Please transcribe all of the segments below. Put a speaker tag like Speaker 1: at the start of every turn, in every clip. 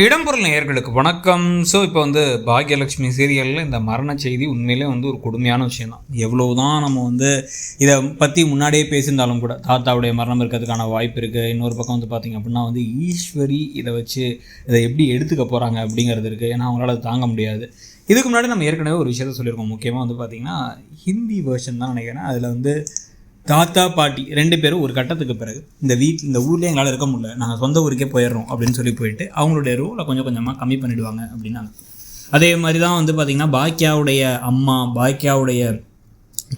Speaker 1: இடம்பொருள் நேயர்களுக்கு வணக்கம். ஸோ இப்போ பாக்யலட்சுமி சீரியலில் இந்த மரண செய்தி உண்மையிலே ஒரு கொடுமையான விஷயம் தான். எவ்வளோ தான் நம்ம இதை பற்றி முன்னாடியே பேசியிருந்தாலும் கூட தாத்தாவுடைய மரணம் இருக்கிறதுக்கான வாய்ப்பு இருக்குது. இன்னொரு பக்கம் பார்த்திங்க அப்படின்னா ஈஸ்வரி இதை வச்சு இதை எப்படி எடுத்துக்க போகிறாங்க அப்படிங்கிறது இருக்குது. ஏன்னா அவங்களால அதை தாங்க முடியாது. இதுக்கு முன்னாடி நம்ம ஏற்கனவே ஒரு விஷயத்த சொல்லியிருக்கோம். முக்கியமாக பார்த்திங்கன்னா ஹிந்தி வேர்ஷன் தான் நினைக்கிறேன். அதில் தாத்தா பாட்டி 2 பேரும் ஒரு கட்டத்துக்கு பிறகு இந்த ஊர்லேயே எங்களால் இருக்க முடியல, நாங்கள் சொந்த ஊருக்கே போயிடுறோம் அப்படின்னு சொல்லி போயிட்டு அவங்களுடைய ரோலை கொஞ்சம் கொஞ்சமாக கம்மி பண்ணிவிடுவாங்க அப்படின்னாங்க. அதே மாதிரி தான் பார்த்திங்கன்னா பாக்கியாவுடைய அம்மா, பாக்கியாவுடைய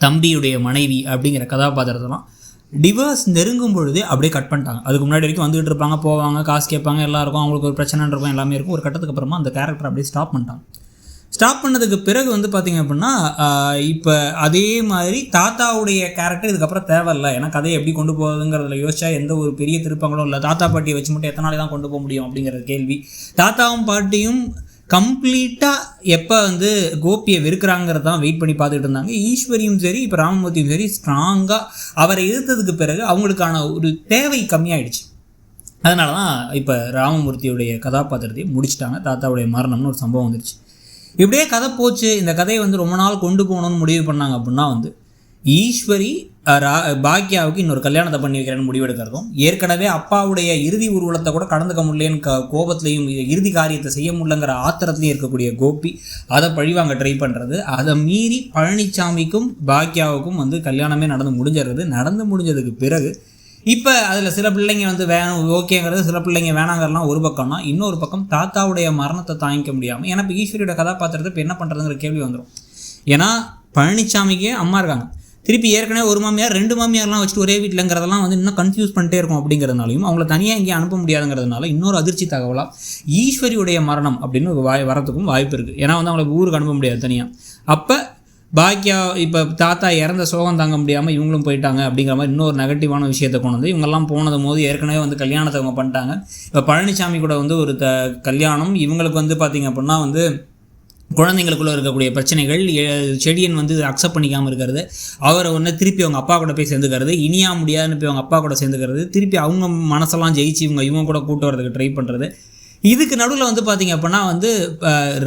Speaker 1: தம்பியுடைய மனைவி அப்படிங்கிற கதாபாத்திரத்தெல்லாம் டிவர்ஸ் நெருங்கும் பொழுதே அப்படியே கட் பண்ணிட்டாங்க. அதுக்கு முன்னாடி வரைக்கும் வந்துகிட்டு இருப்பாங்க, போவாங்க, காசு கேட்பாங்க, எல்லாருக்கும் அவங்களுக்கு ஒரு பிரச்சனை இருக்கும், எல்லாமே இருக்கும். ஒரு கட்டத்துக்கு அப்புறமா அந்த கேரக்டர் அப்படியே ஸ்டாப் பண்ணிட்டாங்க. ஸ்டாப் பண்ணதுக்கு பிறகு பார்த்திங்க அப்படின்னா இப்போ அதே மாதிரி தாத்தாவுடைய கேரக்டர் இதுக்கப்புறம் தேவையில்லை, ஏன்னா கதையை எப்படி கொண்டு போகுதுங்கிறதுல யோசிச்சா எந்த ஒரு பெரிய திருப்பங்களும் இல்லை. தாத்தா பாட்டியை வச்சு மட்டும் எத்தனை நாள் தான் கொண்டு போக முடியும் அப்படிங்கிற கேள்வி. தாத்தாவும் பாட்டியும் கம்ப்ளீட்டாக எப்போ கோபியை வெறுக்கிறாங்கிறது தான் வெயிட் பண்ணி பார்த்துட்டு இருந்தாங்க. ஈஸ்வரியும் சரி, இப்போ ராமமூர்த்தியும் சரி, ஸ்ட்ராங்காக அவரை எதிர்த்ததுக்கு பிறகு அவங்களுக்கான ஒரு தேவை கம்மியாயிடுச்சு. அதனால தான் இப்போ ராமமூர்த்தியுடைய கதாபாத்திரத்தையும் முடிச்சிட்டாங்க. தாத்தாவுடைய மரணம்னு ஒரு சம்பவம் வந்துருச்சு. இப்படியே கதை போச்சு. இந்த கதையை ரொம்ப நாள் கொண்டு போகணும்னு முடிவு பண்ணாங்க அப்படின்னா ஈஸ்வரி பாக்கியாவுக்கு இன்னொரு கல்யாணத்தை பண்ணி வைக்கிறேன்னு முடிவெடுக்கிறதும், ஏற்கனவே அப்பாவுடைய இறுதி ஊர்வலத்தை கூட கடந்துக்க முடியலன்னு கோபத்துலையும் இறுதி காரியத்தை செய்ய முடியலங்கிற ஆத்திரத்துலையும் இருக்கக்கூடிய கோபி அதை பழிவாங்க ட்ரை பண்ணுறது, அதை மீறி பழனிசாமிக்கும் பாக்கியாவுக்கும் கல்யாணமே நடந்து முடிஞ்சதுக்கு பிறகு இப்போ அதில் சில பிள்ளைங்க வேணும் ஓகேங்கிறது, சில பிள்ளைங்க வேணாங்கிறலாம் ஒரு பக்கம்னா, இன்னொரு பக்கம் தாத்தாவுடைய மரணத்தை தாங்கிக்க முடியாமல், ஏன்னா இப்போ ஈஸ்வரியோட கதாபாத்திரத்தை இப்போ என்ன பண்ணுறதுங்கிற கேள்வி வந்துடும். ஏன்னா பழனிசாமிக்கே அம்மா இருக்காங்க, திருப்பி ஏற்கனவே ஒரு மாமியார் 2 மாமியார்லாம் வச்சுட்டு ஒரே வீட்டிலங்கிறதெல்லாம் இன்னும் கன்ஃபியூஸ் பண்ணிட்டே இருக்கும். அப்படிங்கிறதுனாலையும் அவங்கள தனியாக எங்கேயும் அனுப்ப முடியாதுங்கிறதுனால இன்னொரு அதிர்ச்சி தகவலாக ஈஸ்வரியுடைய மரணம் அப்படின்னு வரத்துக்கும் வாய்ப்பு இருக்குது. ஏன்னா அவங்களுக்கு ஊருக்கு அனுப்ப முடியாது தனியாக. அப்போ பாக்கியா இப்போ தாத்தா இறந்த சோகம் தாங்க முடியாமல் இவங்களும் போயிட்டாங்க அப்படிங்கிற மாதிரி இன்னொரு நெகட்டிவான விஷயத்தை கொண்டு இவங்கெல்லாம் போது ஏற்கனவே கல்யாணத்தை அவங்க பண்ணிட்டாங்க. இப்போ பழனிசாமி கூட ஒரு கல்யாணம் இவங்களுக்கு பார்த்திங்க அப்படின்னா குழந்தைங்களுக்குள்ளே இருக்கக்கூடிய பிரச்சனைகள், செடியன் அக்செப்ட் பண்ணிக்காமல் இருக்கிறது, அவரை திருப்பி அவங்க அப்பா கூட போய் சேர்ந்துக்கிறது, இனியா முடியாதுன்னு போய் அவங்க அப்பா கூட சேர்ந்துக்கிறது, திருப்பி அவங்க மனசெல்லாம் ஜெயிச்சு இவங்க கூட கூட்டு வரதுக்கு ட்ரை பண்ணுறது. இதுக்கு நடுவில் பார்த்திங்க அப்படின்னா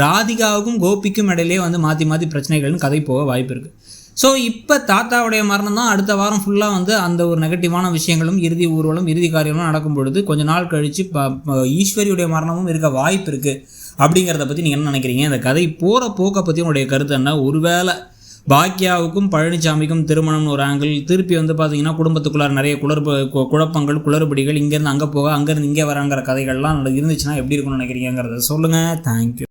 Speaker 1: ராதிகாவுக்கும் கோபிக்கும் இடையிலே மாற்றி பிரச்சனைகள்னு கதை போக வாய்ப்பு இருக்குது. ஸோ இப்போ தாத்தாவுடைய மரணம் தான் அடுத்த வாரம் ஃபுல்லாக அந்த ஒரு நெகட்டிவான விஷயங்களும் இறுதி ஊர்வலம் இறுதி காரியங்களும் நடக்கும் பொழுது கொஞ்ச நாள் கழித்து ஈஸ்வரியுடைய மரணமும் இருக்க வாய்ப்பு இருக்குது. அப்படிங்கிறத பற்றி நீங்கள் என்ன நினைக்கிறீங்க? இந்த கதை போகிற போக்கை பற்றி உங்களுடைய கருத்து என்ன? ஒருவேளை பாக்கியாவுக்கும் பழனிசாமிக்கும் திருமணம்னு ஒரு ஆங்கிள், திருப்பி பார்த்திங்கன்னா குடும்பத்துக்குள்ளார நிறைய குழப்பங்கள் குளறுபடிகள், இங்கேருந்து அங்கே போக அங்கேருந்து இங்கே வராங்கிற கதைகள்லாம் இருந்துச்சுன்னா எப்படி இருக்கும்னு நினைக்கிறீங்கிறத சொல்லுங்கள். தேங்க்யூ.